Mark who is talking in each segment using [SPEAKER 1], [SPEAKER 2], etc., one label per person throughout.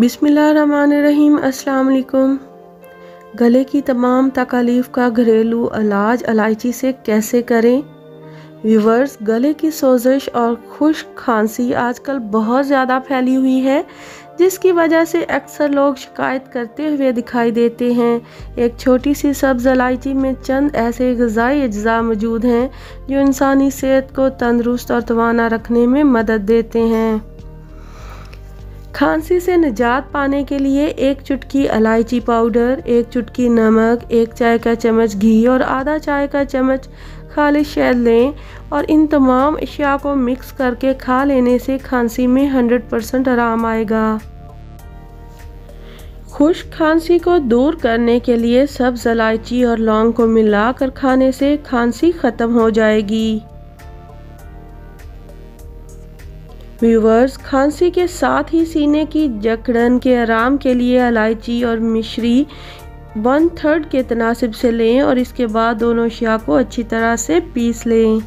[SPEAKER 1] बिस्मिल्लाहिर्रहमानिर्रहीम। अस्सलाम वालेकुम। गले की तमाम तकलीफ़ का घरेलू इलाज इलायची से कैसे करें। व्यूवर्स, गले की सोजिश और खुश्क खांसी आजकल बहुत ज़्यादा फैली हुई है, जिसकी वजह से अक्सर लोग शिकायत करते हुए दिखाई देते हैं। एक छोटी सी सब्ज़ इलायची में चंद ऐसे ग़िज़ाई अज्जा मौजूद हैं जो इंसानी सेहत को तंदुरुस्त और तवाना रखने में मदद देते हैं। खांसी से निजात पाने के लिए एक चुटकी इलायची पाउडर, एक चुटकी नमक, एक चाय का चम्मच घी और आधा चाय का चम्मच खालिश शहद लें और इन तमाम अशिया को मिक्स करके खा लेने से खांसी में 100% आराम आएगा। खुश्क खांसी को दूर करने के लिए सब्ज़ इलायची और लौंग को मिलाकर खाने से खांसी ख़त्म हो जाएगी। व्यूवर्स, खांसी के साथ ही सीने की जकड़न के आराम के लिए इलायची और मिश्री 1/3 के तनासिब से लें और इसके बाद दोनों अशिया को अच्छी तरह से पीस लें।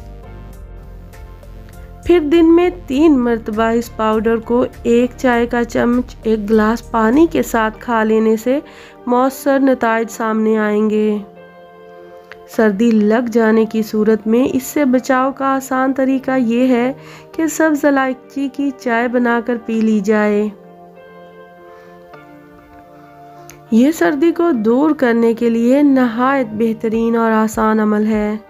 [SPEAKER 1] फिर दिन में 3 मरतबा इस पाउडर को एक चाय का चम्मच 1 गिलास पानी के साथ खा लेने से मौसर नताइज सामने आएंगे। सर्दी लग जाने की सूरत में इससे बचाव का आसान तरीका ये है कि सब्ज़ इलायची की चाय बनाकर पी ली जाए। ये सर्दी को दूर करने के लिए नहायत बेहतरीन और आसान अमल है।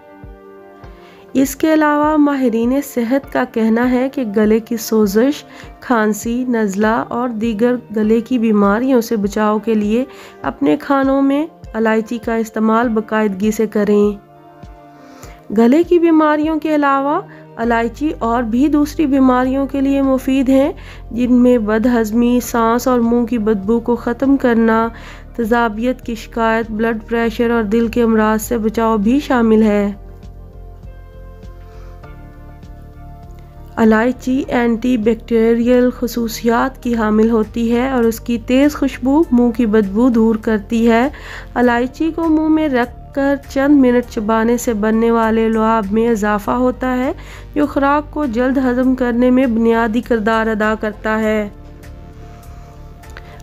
[SPEAKER 1] इसके अलावा माहिरीन सेहत का कहना है कि गले की सोजिश, खांसी, नज़ला और दीगर गले की बीमारियों से बचाव के लिए अपने खानों में इलायची का इस्तेमाल बाकायदगी से करें। गले की बीमारियों के अलावा इलायची और भी दूसरी बीमारियों के लिए मुफीद है, जिनमें बदहज़मी, सांस और मुंह की बदबू को ख़त्म करना, तेज़ाबियत की शिकायत, ब्लड प्रेशर और दिल के अमराज से बचाव भी शामिल है। इलायची एंटी बैक्टीरियल खसूसियात की हामिल होती है और उसकी तेज़ खुशबू मुंह की बदबू दूर करती है। इलायची को मुंह में रखकर चंद मिनट चबाने से बनने वाले लुआब में इजाफा होता है, जो खुराक को जल्द हजम करने में बुनियादी किरदार अदा करता है।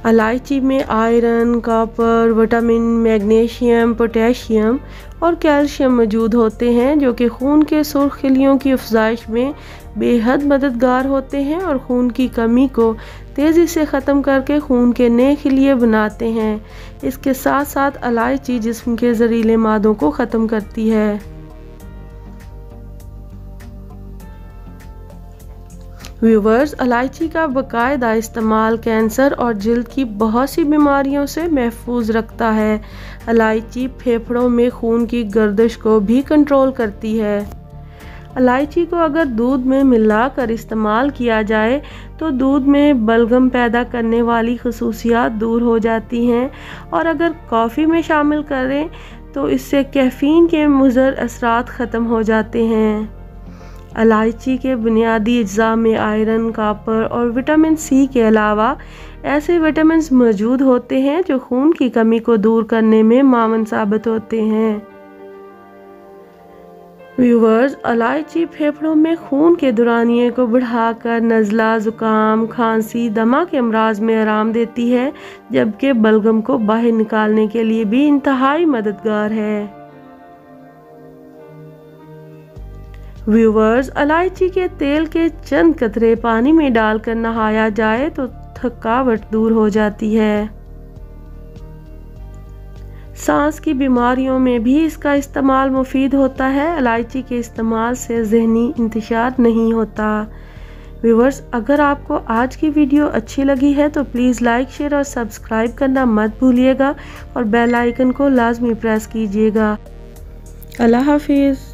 [SPEAKER 1] इलायची में iron, copper, vitamin, magnesium, potassium और कैल्शियम मौजूद होते हैं, जो कि खून के सुर्ख खिलियों की अफजाइश में बेहद मददगार होते हैं और खून की कमी को तेज़ी से ख़त्म करके खून के नए खिलिये बनाते हैं। इसके साथ साथ इलायची जिस्म के जहरीले मादों को ख़त्म करती है। व्यूवर्स, इलायची का बाकायदा इस्तेमाल कैंसर और जल्द की बहुत सी बीमारियों से महफूज रखता है। इलायची फेफड़ों में खून की गर्दिश को भी कंट्रोल करती है। इलायची को अगर दूध में मिलाकर इस्तेमाल किया जाए तो दूध में बलगम पैदा करने वाली खसूसियात दूर हो जाती हैं, और अगर कॉफ़ी में शामिल करें तो इससे कैफ़ीन के मुज़र असरात ख़त्म हो जाते हैं। इलायची के बुनियादी अज्जा में आयरन, कॉपर और विटामिन सी के अलावा ऐसे विटामिन मौजूद होते हैं जो खून की कमी को दूर करने में मावन साबित होते हैं। व्यूवर्स, इलायची फेफड़ों में खून के दौरानिए को बढ़ाकर नज़ला, ज़ुकाम, खांसी, दमा के अमराज में आराम देती है, जबकि बलगम को बाहर निकालने के लिए भी इंतहाई मददगार है। व्यूवर्स, इलायची के तेल के चंद कतरे पानी में डालकर नहाया जाए तो थकावट दूर हो जाती है। सांस की बीमारियों में भी इसका इस्तेमाल मुफीद होता है। इलायची के इस्तेमाल से ज़हनी इंतशार नहीं होता। व्यूवर्स, अगर आपको आज की वीडियो अच्छी लगी है तो प्लीज़ लाइक, शेयर और सब्सक्राइब करना मत भूलिएगा और बेल आइकन को लाजमी प्रेस कीजिएगा। अल्लाह हाफिज़।